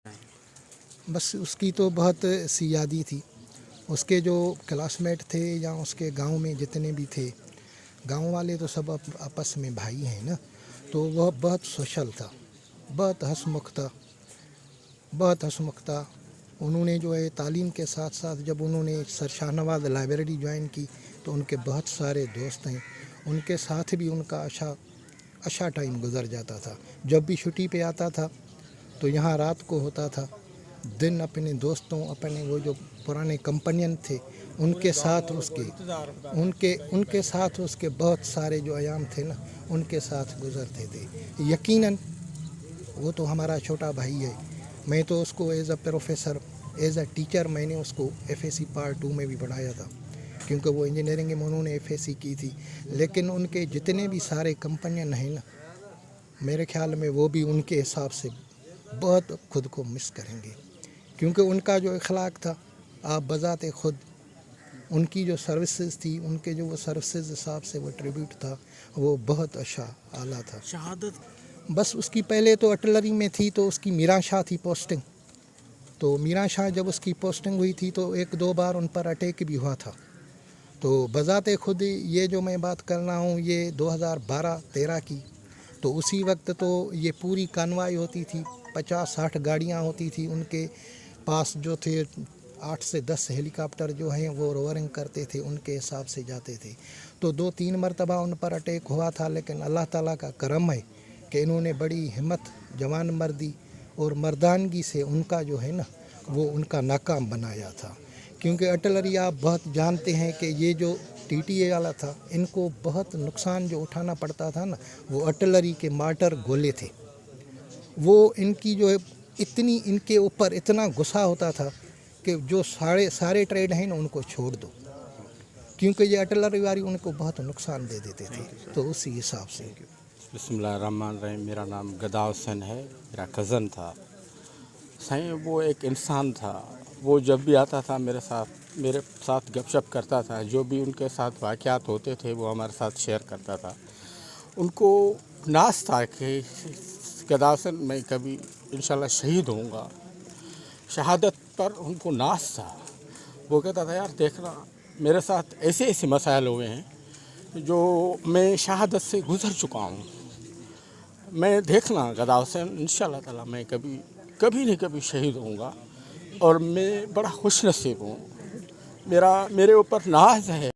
बस उसकी तो बहुत सी यादें थी। उसके जो क्लासमेट थे या उसके गांव में जितने भी थे, गांव वाले तो सब आपस में भाई हैं ना, तो वह बहुत सोशल था, बहुत हंसमुख था, बहुत हंसमुख था। उन्होंने जो है तालीम के साथ साथ जब उन्होंने सर शाहनवाज लाइब्रेरी ज्वाइन की तो उनके बहुत सारे दोस्त हैं, उनके साथ भी उनका अच्छा टाइम गुजर जाता था। जब भी छुट्टी पे आता था तो यहाँ रात को होता था, दिन अपने दोस्तों, अपने वो जो पुराने कंपनियन थे उनके साथ उनके साथ उसके बहुत सारे जो अयाम थे ना, उनके साथ गुजरते थे। यकीनन वो तो हमारा छोटा भाई है। मैं तो उसको as a professor, as a teacher मैंने उसको एफएसी पार्ट 2 में भी पढ़ाया था, क्योंकि वो इंजीनियरिंग में उन्होंने एफएसी की थी। लेकिन उनके जितने भी सारे कंपनियन हैं ना, मेरे ख्याल में वो भी उनके हिसाब से बहुत खुद को मिस करेंगे, क्योंकि उनका जो इखलाक था, आप बजाते खुद उनकी जो सर्विसेज थी, उनके जो वो सर्विसेज हिसाब से वो ट्रिब्यूट था, वो बहुत अच्छा आला था। शहादत बस उसकी पहले तो अटलरी में थी, तो उसकी मीरा शाह थी पोस्टिंग। तो मीरा शाह जब उसकी पोस्टिंग हुई थी तो एक दो बार उन पर अटैक भी हुआ था। तो बजाते खुद ये जो मैं बात कर रहा हूँ, ये 2012-13 की, तो उसी वक्त तो ये पूरी कानवाई होती थी, 50-60 गाड़ियाँ होती थी उनके पास, जो थे 8 से 10 हेलीकॉप्टर जो हैं वो रोवरिंग करते थे, उनके हिसाब से जाते थे। तो 2-3 मरतबा उन पर अटैक हुआ था, लेकिन अल्लाह ताला का करम है कि इन्होंने बड़ी हिम्मत, जवान मर्दी और मर्दानगी से उनका जो है ना, वो उनका नाकाम बनाया था। क्योंकि अटलरी आप बहुत जानते हैं कि ये जो टीटीए वाला था, इनको बहुत नुकसान जो उठाना पड़ता था ना, वो अटलरी के मार्टर गोले थे। वो इनकी जो है इतनी, इनके ऊपर इतना गुस्सा होता था कि जो सारे ट्रेड हैं ना उनको छोड़ दो, क्योंकि ये अटलरी वाली उनको बहुत नुकसान दे देते थे। तो उसी हिसाब से बिस्मिल्लाहिर्रहमानिर्रहीम। मेरा नाम गदा हुसैन है, मेरा कज़न था। सही वो एक इंसान था। वो जब भी आता था मेरे साथ गपशप करता था, जो भी उनके साथ वाक़यात होते थे वो हमारे साथ शेयर करता था। उनको नाज़ था कि गदा हुसैन मैं कभी इंशाल्लाह शहीद होऊंगा। शहादत पर उनको नाज़ था। वो कहता था, यार देखना मेरे साथ ऐसे ऐसे मसाइल हुए हैं जो मैं शहादत से गुज़र चुका हूँ। मैं देखना गदा हुसैन इंशाल्लाह ताला मैं कभी नहीं कभी शहीद होऊंगा, और मैं बड़ा खुश नसीब हूँ। मेरे ऊपर नाज है।